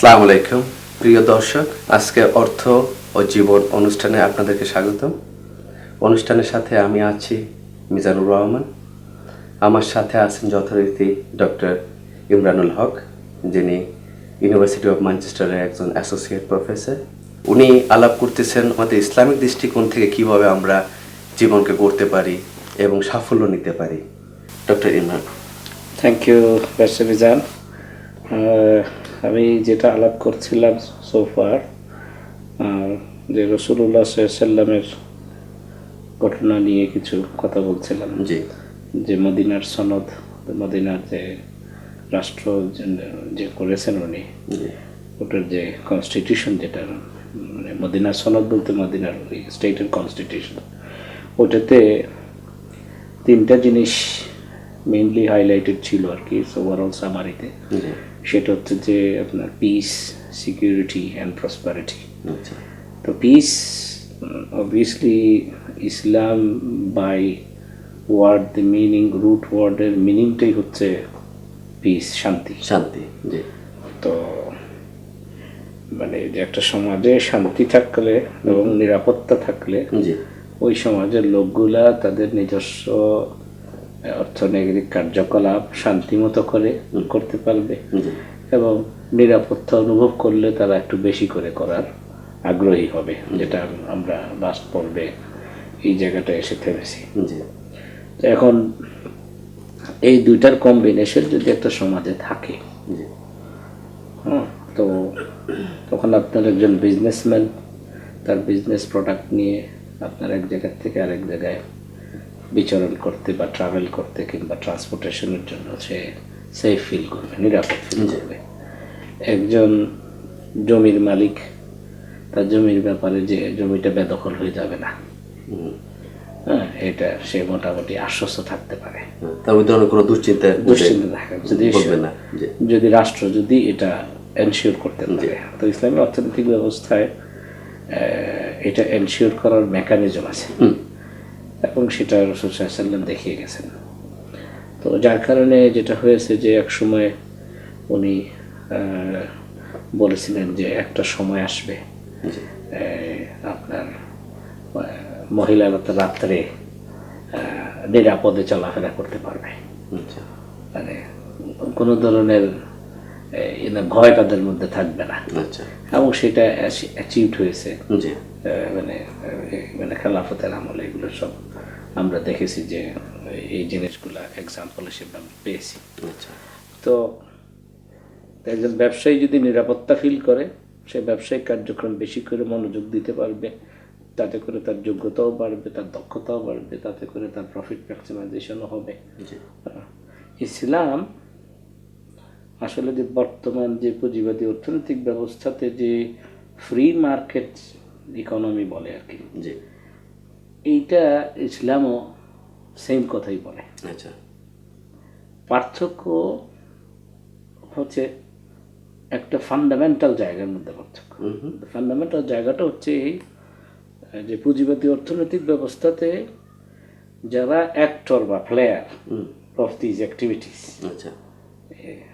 আসসালামু আলাইকুম প্রিয় দর্শক, আজকে অর্থ ও জীবন অনুষ্ঠানে আপনাদেরকে স্বাগতম। অনুষ্ঠানের সাথে আমি আছি মিজানুর রহমান। আমার সাথে আছেন যথারীতি ডক্টর ইমরানুল হক, যিনি ইউনিভার্সিটি অফ ম্যানচেস্টারের একজন অ্যাসোসিয়েট প্রফেসর। উনি আলাপ করতেছেন আমাদের ইসলামিক দৃষ্টিকোণ থেকে কিভাবে আমরা জীবনকে গড়তে পারি এবং সাফল্য নিতে পারি। Doctor Imran. Thank you barrister Mizan. আমি যেটা আলাপ করছিলাম সোফার, যে রাসূলুল্লাহ সাল্লাল্লাহু আলাইহি সাল্লামের ঘটনা নিয়ে কিছু কথা বলছিলাম। জি। যে মদিনার সনদ, মদিনার যে রাষ্ট্র যে করেছেন উনি, ওটার যে কনস্টিটিউশন, যেটা মানে মদিনার সনদ বলতে মদিনার ওই স্টেটের কনস্টিটিউশন, ওটাতে তিনটা জিনিস মেইনলি হাইলাইটেড ছিল আর কি ওভারঅল সামারিতে। সেটা হচ্ছে যে আপনার পিস, সিকিউরিটি অ্যান্ড প্রসপারিটি। তো peace, obviously Islam by word, the meaning, root ওয়ার্ডের মিনিংটাই হচ্ছে পিস, শান্তি। শান্তি। তো মানে যে একটা সমাজে শান্তি থাকলে এবং নিরাপত্তা থাকলে ওই সমাজের লোকগুলা তাদের নিজস্ব অর্থনৈতিক কার্যকলাপ শান্তিমতো করে করতে পারবে এবং নিরাপত্তা অনুভব করলে তারা একটু বেশি করে করার আগ্রহী হবে, যেটা আমরা লাস্ট পর্বে এই জায়গাটা এসে থেমেছি। তো এখন এই দুইটার কম্বিনেশন যদি একটা সমাজে থাকে, তো তখন আপনার একজন বিজনেসম্যান তার বিজনেস প্রোডাক্ট নিয়ে আপনার এক জায়গার থেকে আরেক জায়গায় বিচরণ করতে বা ট্রাভেল করতে কিংবা ট্রান্সপোর্টেশনের জন্য সে সেফ ফিল করবে, নিরাপদ ফিল করবে। একজন জমির মালিক, তার জমির ব্যাপারে যে জমিটা বেদখল হয়ে যাবে না, হ্যাঁ, এটা সে মোটামুটি আশ্বস্ত থাকতে পারে, কোনো দুশ্চিন্তা থাকে যদি রাষ্ট্র যদি এটা এনশিওর করতে পারে। তো ইসলামী অর্থনৈতিক ব্যবস্থায় এটা এনশিওর করার মেকানিজম আছে এবং সেটা রাসূল সাল্লাল্লাহু আলাইহি ওয়াসাল্লাম দেখিয়ে গেছেন। তো যার কারণে যেটা হয়েছে যে এক সময় উনি বলেছিলেন যে একটা সময় আসবে আপনার মহিলারা তো রাত্রে নিরাপদে চলাফেরা করতে পারবে, মানে কোনো ধরনের ভয় তাদের মধ্যে থাকবে না। এবং সেটা অ্যাচিভড হয়েছে মানে মানে খেলাফতের আমলে। এগুলো সব আমরা দেখেছি যে এই জিনিসগুলা এক্সাম্পল হিসেবে আমরা পেয়েছি। তো একজন ব্যবসায়ী যদি নিরাপত্তা ফিল করে, সে ব্যবসায়িক কার্যক্রম বেশি করে মনোযোগ দিতে পারবে, তাতে করে তার যোগ্যতাও বাড়বে, তার দক্ষতাও বাড়বে, তাতে করে তার প্রফিট ম্যাক্সিমাইজেশনও হবে। ইসলাম আসলে যে বর্তমান যে পুঁজিবাদী অর্থনৈতিক ব্যবস্থাতে যে ফ্রি মার্কেট ইকোনমি বলে আর কি, এইটা ইসলামও সেম কথাই বলে। পার্থক্য হচ্ছে একটা ফান্ডামেন্টাল জায়গার মধ্যে পার্থক্য। ফান্ডামেন্টাল জায়গাটা হচ্ছে এই যে পুঁজিবাদী অর্থনৈতিক ব্যবস্থাতে যারা অ্যাক্টর বা প্লেয়ার অফ দিজ অ্যাক্টিভিটিস,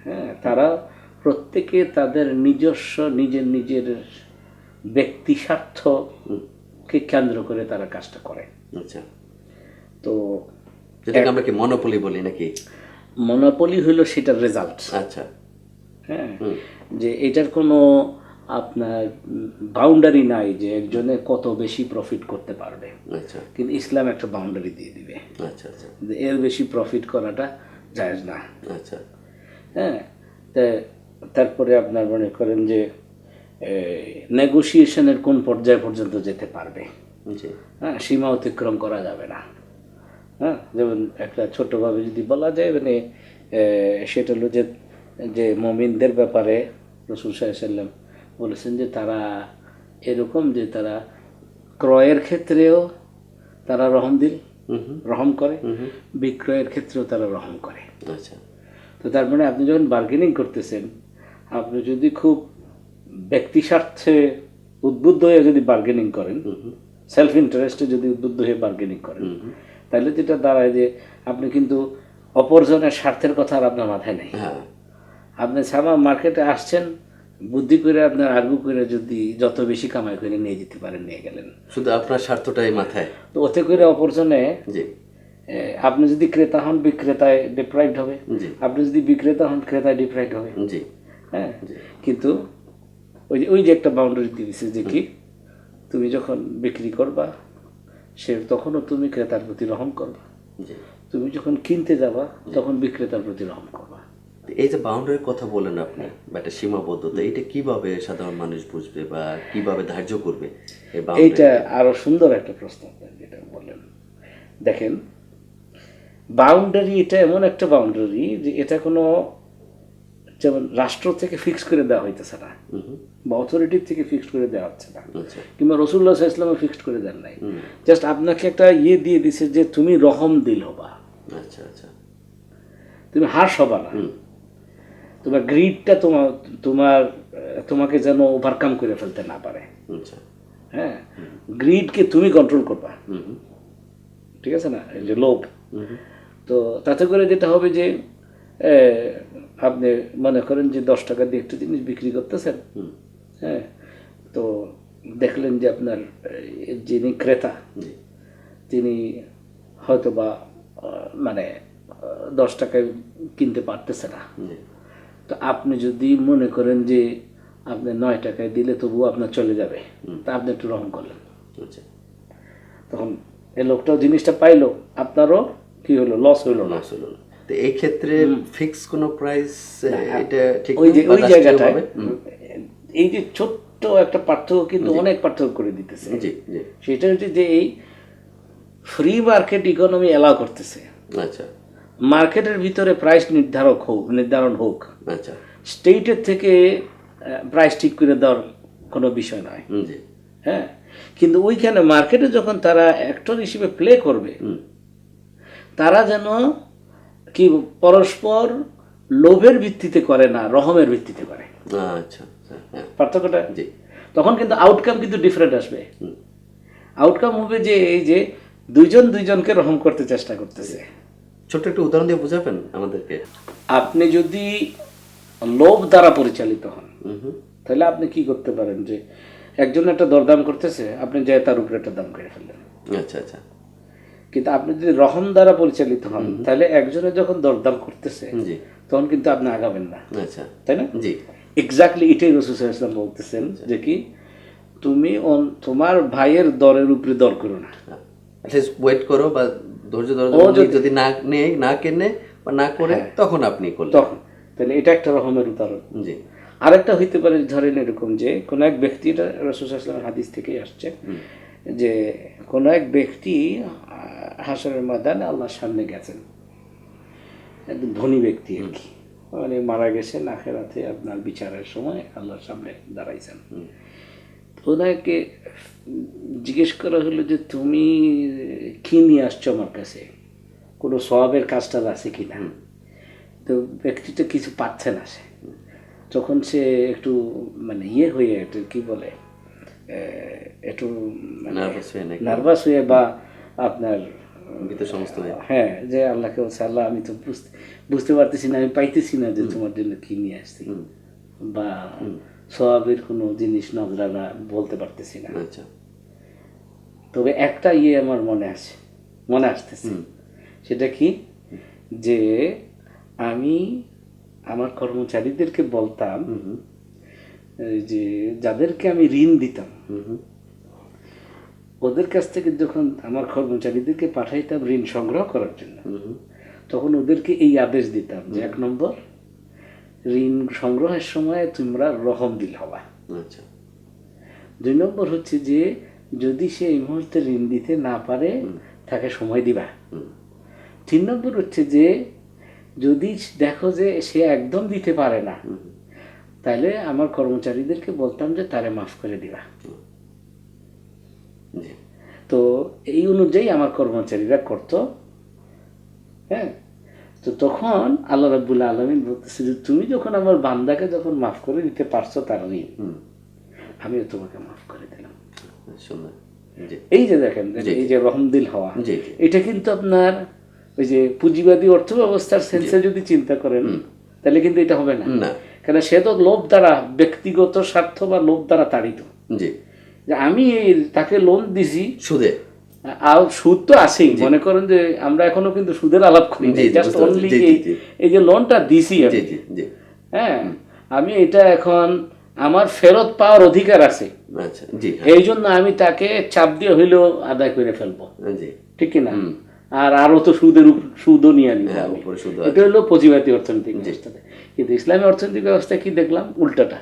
হ্যাঁ, তারা প্রত্যেকে তাদের নিজস্ব নিজের ব্যক্তি স্বার্থকে কেন্দ্র করে তারা কাজটা করে। তো যেটাকে আমরা কি মনোপলি বলি নাকি? মনোপলি হলো সেটার রেজাল্ট। হ্যাঁ, যে এটার কোনো আপনার বাউন্ডারি নাই যে একজনে কত বেশি প্রফিট করতে পারবে, কিন্তু ইসলাম একটা বাউন্ডারি দিয়ে দিবে যে এর বেশি প্রফিট করাটা জায়েজ না। হ্যাঁ, তারপরে আপনার মনে করেন যে নেগোসিয়েশনের কোন পর্যায় পর্যন্ত যেতে পারবে, হ্যাঁ, সীমা অতিক্রম করা যাবে না। হ্যাঁ, যেমন একটা ছোট্টভাবে যদি বলা যায়, মানে সেটা হলো যে মুমিনদের ব্যাপারে রাসূল সাল্লাল্লাহু আলাইহি ওয়াসাল্লাম বলেছেন যে তারা এরকম যে তারা ক্রয়ের ক্ষেত্রেও তারা রহম করে, বিক্রয়ের ক্ষেত্রেও তারা রহম করে। তো তার মানে আপনি যখন বার্গেনিং করতেছেন, আপনি যদি খুব ব্যক্তি স্বার্থে উদ্বুদ্ধ হয়ে যদি বার্গেনিং করেন, সেলফ ইন্টারেস্টে যদি উদ্বুদ্ধ হয়ে বার্গেনিং করেন, তাহলে যেটা দাঁড়ায় যে আপনি কিন্তু অপরজনের স্বার্থের কথা আর আপনার মাথায় নেই। আপনি সামা মার্কেটে আসছেন বুদ্ধি করে আপনার আর্গু করে যদি যত বেশি কামাই করে নিয়ে যেতে পারেন নিয়ে গেলেন, শুধু আপনার স্বার্থটাই মাথায়। তো ওতে করে অপরজনে জি আপনি যদি ক্রেতা হন বিক্রেতায় ডিপ্রাইভড হবে, জি আপনি যদি বিক্রেতা হন ক্রেতায় ডিপ্রাইভড হবে। জি হ্যাঁ, কিন্তু ওই যে একটা বাউন্ডারি দিয়েছে যে কি তুমি যখন বিক্রি করবা সে তখনও তুমি ক্রেতার প্রতি রহম করবা, জি। তুমি যখন কিনতে যাবা তখন বিক্রেতার প্রতি রহম করবা। এই যে বাউন্ডারির কথা বলেন আপনি, বা একটা সীমাবদ্ধতা, এটা কিভাবে সাধারণ মানুষ বুঝবে বা কিভাবে ধার্য করবে এই boundary? এইটা আরো সুন্দর একটা প্রশ্ন আপনি যেটা বললেন। দেখেন, বাউন্ডারি এটা এমন একটা বাউন্ডারি যে এটা কোনো যেমন রাষ্ট্র থেকে ফিক্স করে দেওয়া হইতেছে না, বা অথরিটির থেকে ফিক্স করে দেওয়া হচ্ছে না, আচ্ছা কিংবা রাসূলুল্লাহ সাল্লাল্লাহু আলাইহি ওয়াসাল্লাম ফিক্স করে দেন নাই। জাস্ট আপনাকে একটা ইয়ে দিয়ে দিছে যে তুমি রহম দিল হবা, আচ্ছা আচ্ছা তুমি হার্শ হবা না, তোমার গ্রিডটা তোমাকে যেন ওভারকাম করে ফেলতে না পারে। আচ্ছা হ্যাঁ, গ্রিডকে তুমি কন্ট্রোল করবা, ঠিক আছে না, এই যে লোভ। তো তাতে করে যেটা হবে যে আপনি মনে করেন যে 10 টাকা দিয়ে একটা জিনিস বিক্রি করতেছেন, হ্যাঁ, তো দেখলেন যে আপনার যিনি ক্রেতা তিনি হয়তো বা মানে 10 টাকায় কিনতে পারতেছে না, তো আপনি যদি মনে করেন যে আপনি 9 টাকায় দিলে তবুও আপনার চলে যাবে, তা আপনি একটু রহম করলেন, আচ্ছা তখন এই লোকটাও জিনিসটা পাইলো, আপনারও কি হলো, লস হইলো না। আসলে না। তো এই ক্ষেত্রে ফিক্স কোনো প্রাইস এটা ঠিক ওই যে না, বা ওই জায়গাটায় রাষ্ট্রীয়ভাবে? এই যে ছোট্ট একটা পার্থক্য কিন্তু অনেক পার্থক্য করে দিতেছে। জি জি সেটা হচ্ছে যে এই ফ্রি মার্কেট ইকোনমি এলাও করতেছে আচ্ছা মার্কেটের ভিতরে প্রাইস নির্ধারণ হোক, আচ্ছা স্টেটের থেকে প্রাইস ঠিক করে দেওয়ার কোনো বিষয় নয়। জি হ্যাঁ, কিন্তু ওইখানে মার্কেটে যখন তারা অ্যাক্টর হিসেবে প্লে করবে, তারা যেন কি পরস্পর লোভের ভিত্তিতে করে না, রহমের ভিত্তিতে করে। আচ্ছা আচ্ছা, হ্যাঁ পার্থক্যটা জি তখন কিন্তু আউটকাম কিন্তু ডিফারেন্ট আসবে। আউটকাম হবে যে এই যে দুইজনকে রহম করতে চেষ্টা করতেছে। ছোট্ট একটা উদাহরণ দিয়ে বোঝাবেন আমাদেরকে? আপনি যদি লোভ দ্বারা পরিচালিত হন তাহলে আপনি কি করতে পারেন যে একজন একটা দরদাম করতেছে, আপনি যাই তার উপরে একটা দাম করে ফেললেন। আচ্ছা আচ্ছা কিন্তু আপনি যদি রহম দ্বারা পরিচালিত হন তাহলে একজনে যখন দরদাম করতেছে জি তখন কিন্তু আপনি আগাবেন না, আচ্ছা তাই না? জি এক্স্যাক্টলি এটাই রাসূল সাল্লাল্লাহু আলাইহি ওয়াসাল্লাম বলতেছেন যে কি তুমি তোমার ভাইয়ের দরের উপরে দর করো না, ওয়েট করো বা ধৈর্য ধরো, যদি না কেনে বা না করে তখন আপনি করলেন তখন। তাহলে এটা একটা রহমের উদাহরণ। জি আরেকটা হইতে পারে ধরেন এরকম যে কোনো এক ব্যক্তি, এটা রাসূল সাল্লাল্লাহু আলাইহি ওয়াসাল্লামের হাদিস থেকেই আসছে, যে কোনো এক ব্যক্তি হাসরের ময়দানে আল্লাহর সামনে গেছেন, একদম ধনী ব্যক্তি আর কি, মানে মারা গেছেন, আখিরাতে আপনার বিচারের সময় আল্লাহর সামনে দাঁড়াইছেন। ওনাকে জিজ্ঞেস করা হলো যে তুমি কি নিয়ে আসছো আমার কাছে, কোনো সওয়াবের কাজটা আছে কি না? তো ব্যক্তিটা কিছু পাচ্ছে না, সে তখন সে একটু মানে ইয়ে হয়ে একটু কি বলে একটু নার্ভাস হয়ে বা আপনার সমস্ত হ্যাঁ, যে আল্লাহকে বলছে আল্লাহ আমি তো বুঝতে পারতেছি না, আমি পাইতেছি না যে তোমার জন্য কি নিয়ে আসছি, বা সওয়াবের কোনো জিনিস নজরানা বলতে পারতেছি না। আচ্ছা তবে একটা ইয়ে আমার মনে আসতেছে, সেটা কি যে আমি আমার কর্মচারীদেরকে বলতাম যে যাদেরকে আমি ঋণ দিতাম ওদের কাছ থেকে যখন আমার কর্মচারীদেরকে পাঠাইতাম ঋণ সংগ্রহ করার জন্য, তখন ওদেরকে এই আদেশ দিতাম যে 1 নম্বর, ঋণ সংগ্রহের সময় তোমরা রহম দিল হবা। 2 নম্বর হচ্ছে যে যদি সে এই মুহূর্তে ঋণ দিতে না পারে তাকে সময় দিবা। 3 নম্বর হচ্ছে যে যদি দেখো যে সে একদম দিতে পারে না, তাহলে আমার কর্মচারীদেরকে বলতাম যে তারে মাফ করে দিবা। তো এই অনুযায়ী আমার কর্মচারীরা করতো। হ্যাঁ, তো তখন আল্লাহ রাব্বুল আলামিন বলতেছে যে তুমি যখন আমার বান্দাকে যখন মাফ করে দিতে পারছো তার ঋণ, আমিও তোমাকে মাফ করে দিলাম। এই যে দেখেন, এই যে রহমদিল হওয়া, এটা কিন্তু আপনার ওই যে পুঁজিবাদী অর্থ ব্যবস্থার সেন্সে যদি চিন্তা করেন তাহলে কিন্তু এটা হবে না। কেন সে তো লোভ দ্বারা, ব্যক্তিগত স্বার্থ বা লোভ দ্বারা তাড়িত, জি, যে আমি তাকে লোন দিছি সুদে, আর সুদ তো আছেই, মনে করেন যে আমরা এখনো কিন্তু সুদের আলাপ করি, জাস্ট অনলি এই যে লোনটা দিছি আমি, হ্যাঁ, আমি এটা এখন আমার ফেরত পাওয়ার অধিকার আছে, আচ্ছা, জি, এই জন্য আমি তাকে চাপ দিয়ে হইলেও আদায় করে ফেলবো, জি, ঠিক কিনা? আর আরো তো সুদও নিয়ে নিব আমি, এটা হলো পুঁজিবাদী অর্থনৈতিক ব্যবস্থাতে। কিন্তু ইসলামী অর্থনৈতিক ব্যবস্থা কি দেখলাম, উল্টাটা।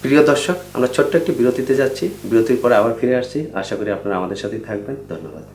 প্রিয় দর্শক, আমরা ছোট্ট একটি বিরতিতে যাচ্ছি, বিরতির পরে আবার ফিরে আসছি। আশা করি আপনারা আমাদের সাথেই থাকবেন। ধন্যবাদ।